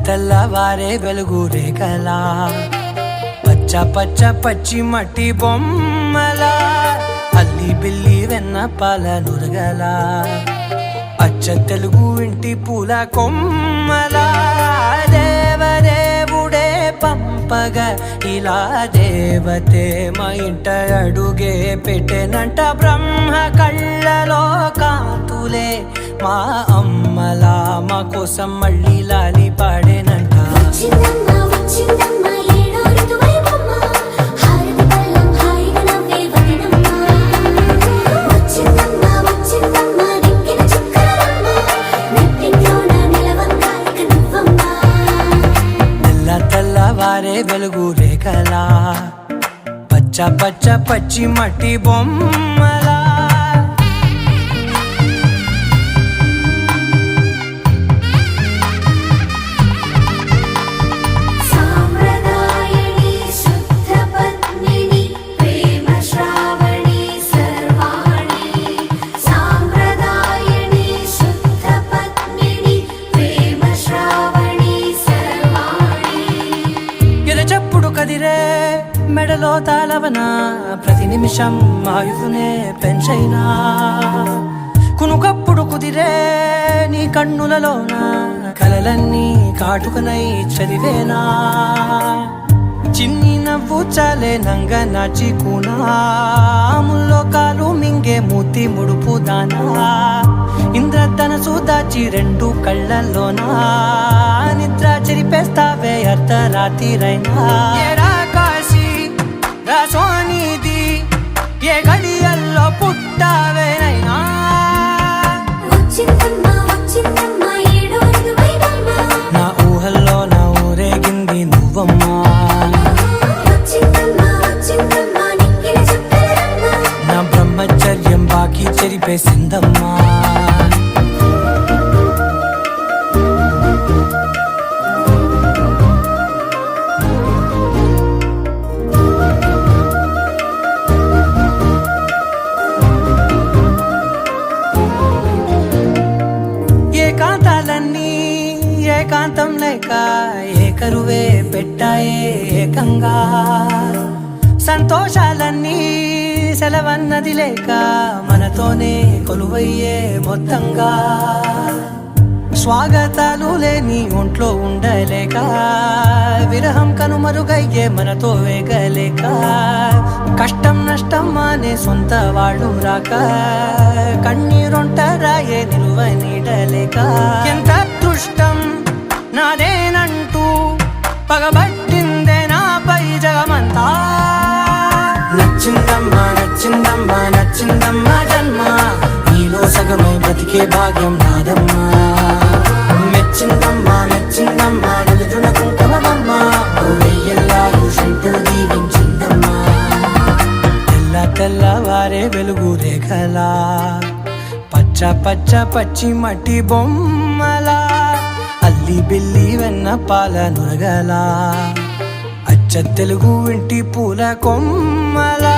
తెల్లవారే వెలుగు రేఖలా పచ్చ పచ్చ పచ్చి మట్టి బొమ్మలా అల్లి బిల్లి వెన్న పాల నురగలా అచ్చ తెలుగు ఇంటి పూల కొమ్మలా దేవదేవుడే పంపగా ఇలా దేవతే మా ఇంట అడుగే పెట్టెనంట బ్రహ్మ కళ్ళలో కాంతులే మా అమ్మలా మా కోసం మళ్ళీ లాలి పాడేనంట తెల్లవారే వెలుగు రేఖలా పచ్చ పచ్చ పచ్చి మట్టి బొమ్మలా చెప్పుడు కదిరే మెడలో తాళవన ప్రతి నిమిషం ఆయుధునే పెంచైనా కునుకప్పుడు కుదిరే నీ కన్నులలోన కలలన్నీ కాటుకనై చదివేనా చిన్ని నవ్వు చాలే నంగ నాచి కూనాముల్లో కాలు మింగే మూతి ముడుపు దానా ఇంద్రధనసు దాచి రెండు కళ్ళల్లోనా నిద్ర చెరిపేస్తావే అర్ధరాత్రిరైనా కాశీ రాసోనిది ఏ గడియల్లో పుట్టావేనైనా నా ఊహల్లో నా ఊరేగింది నువ్వమ్మా నా బ్రహ్మచర్యం బాకీ చెరిపేసిందమ్మా ఏకాంతాలన్నీ ఏకాంతం లేక ఏకరువే పెట్టాయే ఏకంగా సంతోషాలన్నీ సెలవన్నది లేక మనతోనే కొలువయ్యే మొత్తంగా స్వాగతాలు లేని ఒంట్లో ఉండలేక విరహం కనుమరుగయ్యే మనతో వేగలేక కష్టం నష్టం అనే సొంత వాళ్ళు రాక కన్నీరొంటరాయే నిలువ నీడలేక ఎంత అదృష్టం నాదేనంటూ పగబట్టిందే నాపై జగమంతా నచ్చిందమ్మా నచ్చిందమ్మా నచ్చిందమ్మా జన్మ నీలో సగమై బ్రతికే భాగ్యం నాదమ్మా మెచ్చిందమ్మా మెచ్చిందమ్మా నిలుతున్న కుంకుమమ్మా వెయ్యల్లాలు శంకరు దీవించిందమ్మా తెల్లవారే వెలుగు రేఖలా పచ్చ పచ్చ పచ్చి మట్టి బొమ్మలా అల్లి బిల్లి వెన్న పాల నురగలా అచ్చ తెలుగు ఇంటి పూల కొమ్మలా